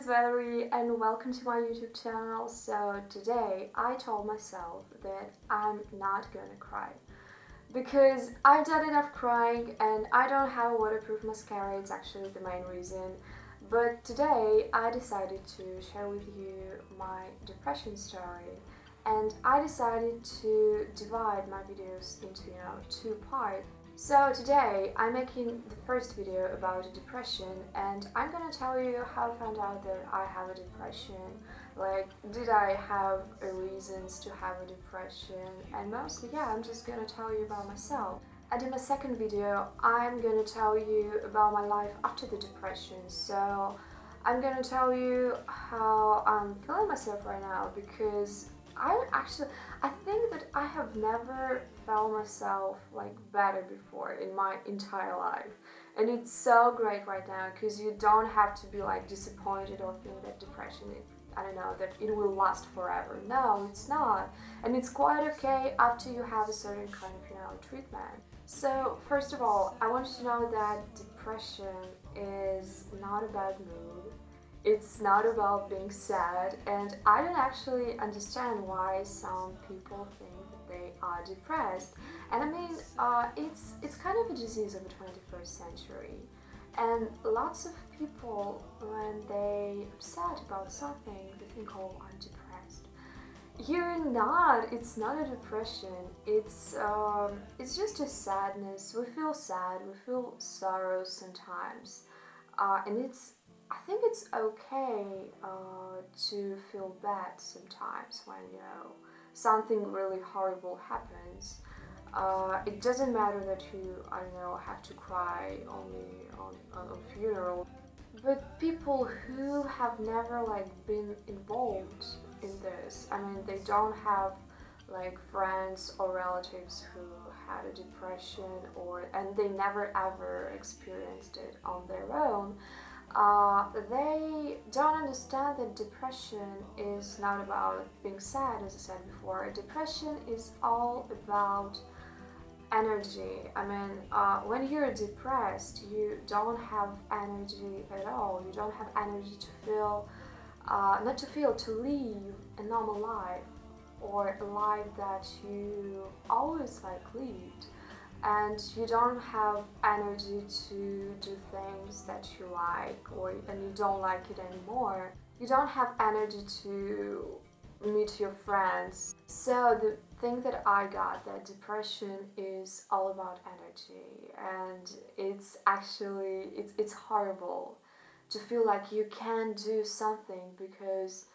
is Valerie and welcome to my YouTube channel. So today I told myself that I'm not gonna cry because I've done enough crying and I don't have a waterproof mascara. It's actually the main reason. But today I decided to share with you my depression story, and I decided to divide my videos into two parts. So today I'm making the first video about depression, and I'm gonna tell you how I found out that I have a depression, like did I have reasons to have a depression, and mostly I'm just gonna tell you about myself. And in my second video I'm gonna tell you about my life after the depression. So I'm gonna tell you how I'm feeling myself right now, because I think that I have never felt myself like better before in my entire life. And it's so great right now because you don't have to be like disappointed or think that depression is, I don't know, that it will last forever. No, it's not. And it's quite okay after you have a certain kind of, treatment. So first of all, I want you to know that depression is not a bad mood. It's not about being sad, and I don't actually understand why some people think that they are depressed. And I mean, it's kind of a disease of the 21st century. And lots of people, when they upset about something, they think, oh, I'm depressed. You're not. It's not a depression. It's just a sadness. We feel sad. We feel sorrow sometimes, and I think it's okay to feel bad sometimes when something really horrible happens. It doesn't matter that you, I don't know, have to cry only on a funeral. But people who have never like been involved in this, I mean, they don't have like friends or relatives who had a depression, and they never ever experienced it on their own. They don't understand that depression is not about being sad, as I said before. Depression is all about energy. I mean, when you're depressed, you don't have energy at all. You don't have energy to feel, not to feel, to live a normal life, or a life that you always like lived. And you don't have energy to do things that you like, and you don't like it anymore. You don't have energy to meet your friends. So the thing that I got, that depression is all about energy, and it's actually it's horrible to feel like you can't do something because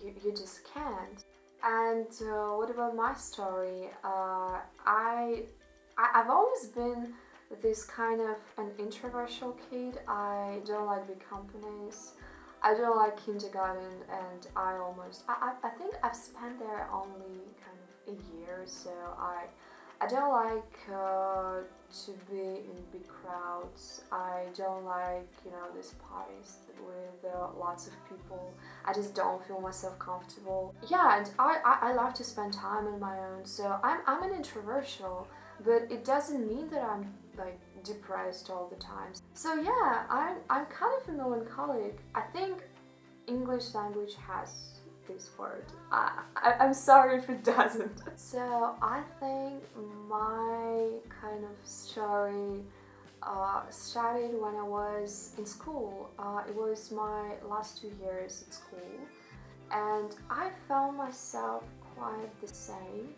you just can't. And what about my story? I've always been this kind of an introversial kid. I don't like big companies. I don't like kindergarten, and I think I've spent there only kind of a year, so I don't like to be in big crowds. I don't like, these parties with lots of people. I just don't feel myself comfortable. Yeah, and I like to spend time on my own, so I'm an introversial, but it doesn't mean that I'm like depressed all the time. So yeah, I'm kind of a melancholic. I think English language has this word. I'm sorry if it doesn't. So I think my kind of story started when I was in school. It was my last 2 years at school, and I found myself quite the same.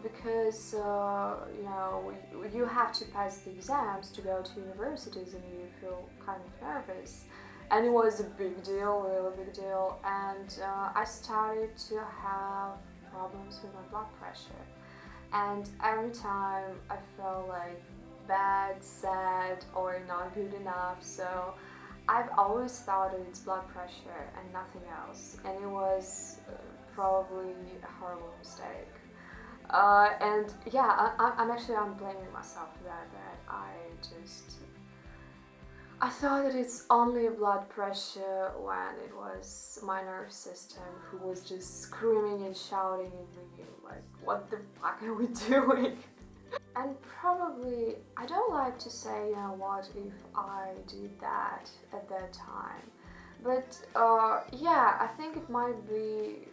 Because you have to pass the exams to go to universities, and you feel kind of nervous, and it was a big deal, really big deal. And I started to have problems with my blood pressure, and every time I felt like bad, sad, or not good enough. So I've always thought that it's blood pressure and nothing else, and it was probably a horrible mistake. And yeah, I'm blaming myself for that I thought that it's only blood pressure, when it was my nerve system who was just screaming and shouting at me like, what the fuck are we doing? And probably, I don't like to say, you know, what if I did that at that time. But yeah, I think it might be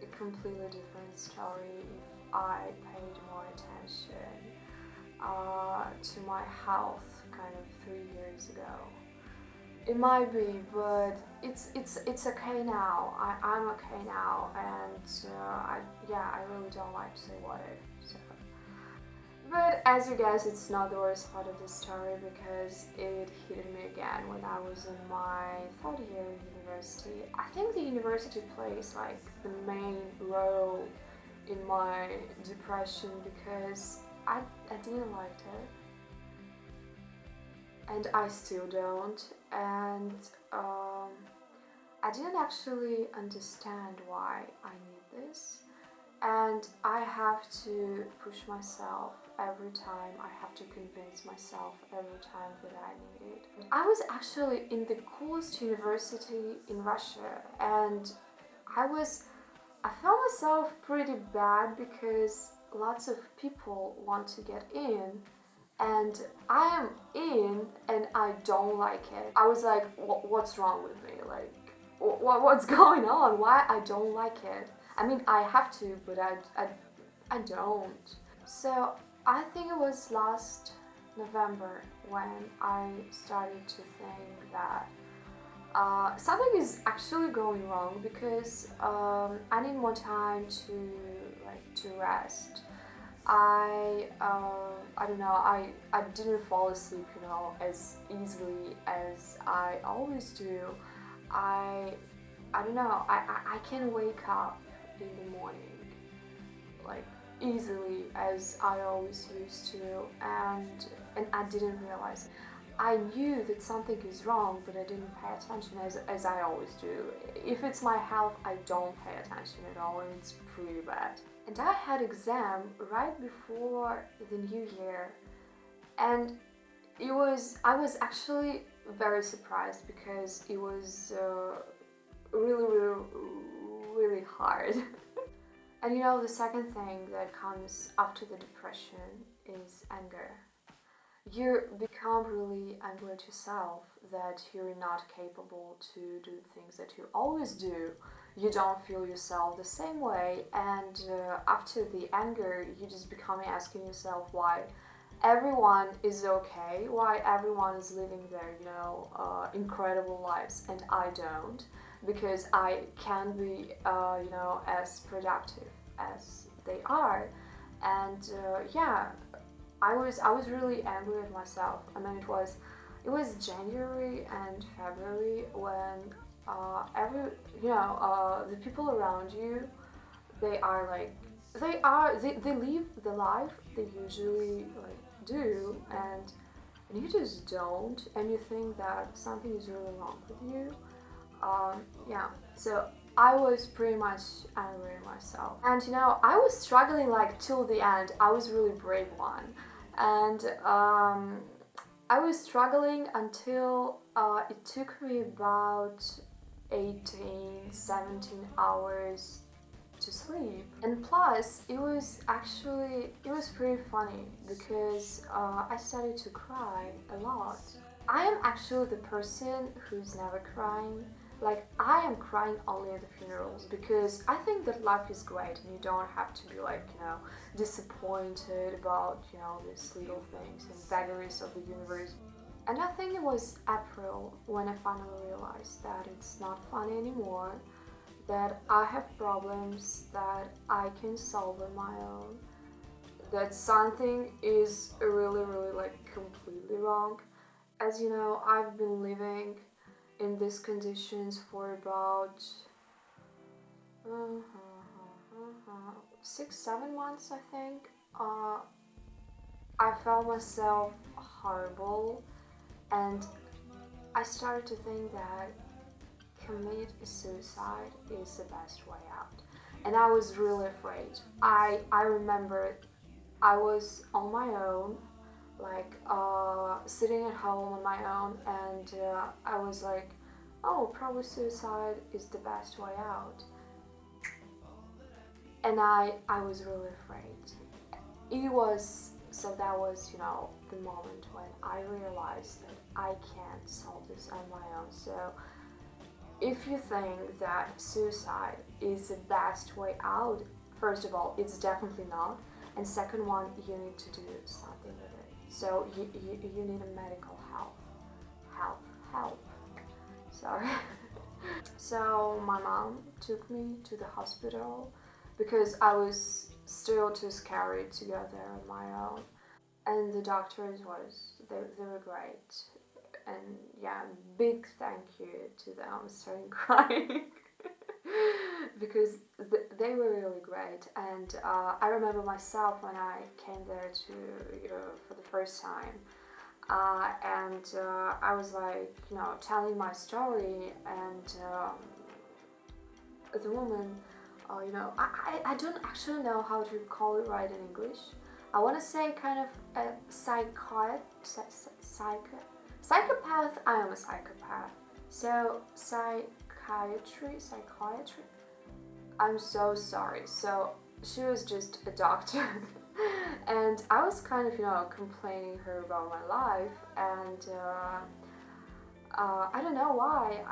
a completely different story if I paid more attention to my health kind of 3 years ago. It might be, but it's okay now. I'm okay now, and yeah, I really don't like to say what if. So. But as you guess, it's not the worst part of the story because it hit me again when I was in my third year in university. I think the university plays like the main role in my depression because I didn't like it and I still don't. And um, I didn't actually understand why I need this. And I have to push myself every time. I have to convince myself every time that I need it. I was actually in the coolest university in Russia, and I was I felt myself pretty bad because lots of people want to get in and I am in and I don't like it. I was like, what's wrong with me? Like, what's going on? Why I don't like it? I mean, I have to, but I don't. So I think it was last November when I started to think that something is actually going wrong because I need more time to rest. I don't know. I didn't fall asleep, you know, as easily as I always do. I I don't know. I can wake up in the morning like easily as I always used to, and I didn't realize. I knew that something is wrong, but I didn't pay attention as I always do. If it's my health, I don't pay attention at all, and it's pretty bad. And I had exam right before the new year, and I was actually very surprised because it was really, really, really hard. And you know, the second thing that comes after the depression is anger. You become really angry at yourself that you're not capable to do things that you always do. You don't feel yourself the same way, and after the anger, you just become asking yourself why everyone is okay, why everyone is living their, you know, incredible lives, and I don't, because I can be, you know, as productive as they are, and yeah, I was really angry at myself. I mean, it was January and February when every you know the people around you they are like they live the life they usually like do and you just don't and you think that something is really wrong with you. Yeah, so I was pretty much angry at myself. And you know, I was struggling like till the end. I was really brave one. And I was struggling until it took me about 18, 17 hours to sleep. And plus, it was pretty funny because I started to cry a lot. I am actually the person who's never crying. Like, I am crying only at the funerals because I think that life is great and you don't have to be like, you know, disappointed about, you know, these little things and vagaries of the universe. And I think it was April when I finally realized that it's not funny anymore, that I have problems that I can solve on my own, that something is really, really like completely wrong. As you know, I've been living in these conditions for about 6, 7 months, I think. I felt myself horrible, and I started to think that commit suicide is the best way out. And I was really afraid. I remember I was on my own, like sitting at home on my own, and I was like, oh, probably suicide is the best way out. And I was really afraid. It was So that was, the moment when I realized that I can't solve this on my own. So if you think that suicide is the best way out, first of all, it's definitely not. And second one, you need to do something with it. So you need a medical help. Sorry. So my mom took me to the hospital because I was still too scared to go there on my own. And the doctors they were great. And yeah, big thank you to them. I'm starting crying because they were really great. And I remember myself when I came there to for the first time. And I was like, telling my story, and the woman, I don't actually know how to call it right in English. I want to say kind of a psychopath. I am a psychopath. So psychiatry. I'm so sorry. So she was just a doctor. And I was kind of, complaining her about my life, and I don't know why.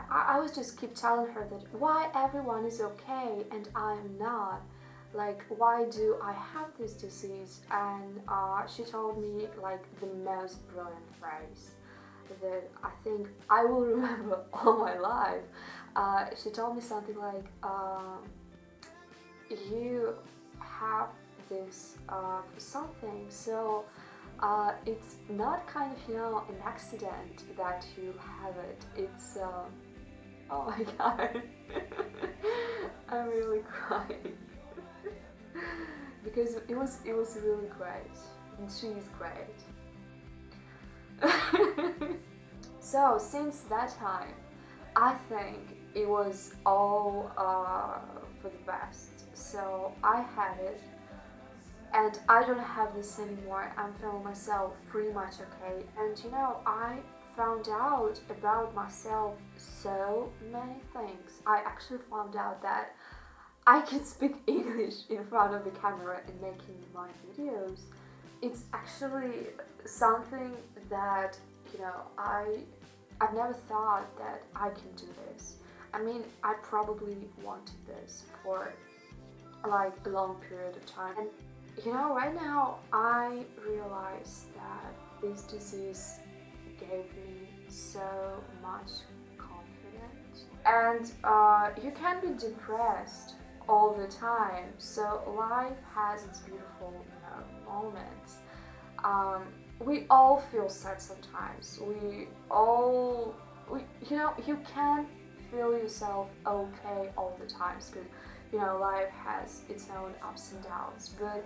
I was just keep telling her that why everyone is okay and I'm not. Like, why do I have this disease? And she told me like the most brilliant phrase that I think I will remember all my life. She told me something like, "You have this something, so it's not kind of an accident that you have it. It's oh my god, I'm really crying because it was really great, and she's great." So since that time, I think it was all for the best. So I had it, and I don't have this anymore. I'm feeling myself pretty much okay. And I found out about myself so many things. I actually found out that I can speak English in front of the camera and making my videos. It's actually something that I've never thought that I can do this. I mean, I probably wanted this for like a long period of time. And right now I realize that this disease gave me so much confidence. And you can be depressed all the time. So life has its beautiful, moments. We all feel sad sometimes. You can't feel yourself okay all the times because life has its own ups and downs, but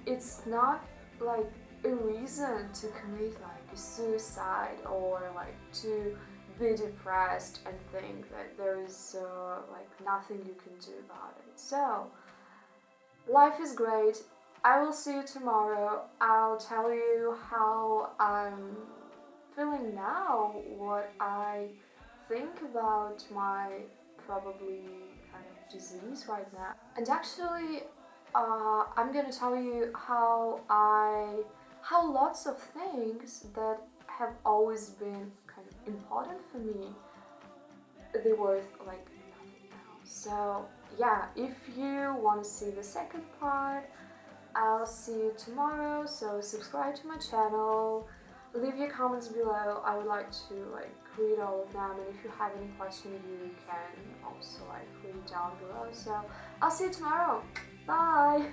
it's not like a reason to commit like a suicide or like to be depressed and think that there is like nothing you can do about it. So life is great. I will see you tomorrow. I'll tell you how I'm feeling now, what I think about my probably kind of disease right now. And actually, I'm gonna tell you how lots of things that have always been kind of important for me, they worth like nothing now. So yeah, if you want to see the second part, I'll see you tomorrow. So subscribe to my channel, leave your comments below. I would like to like read all of them, and if you have any question, you can also like read down below. So I'll see you tomorrow. Bye.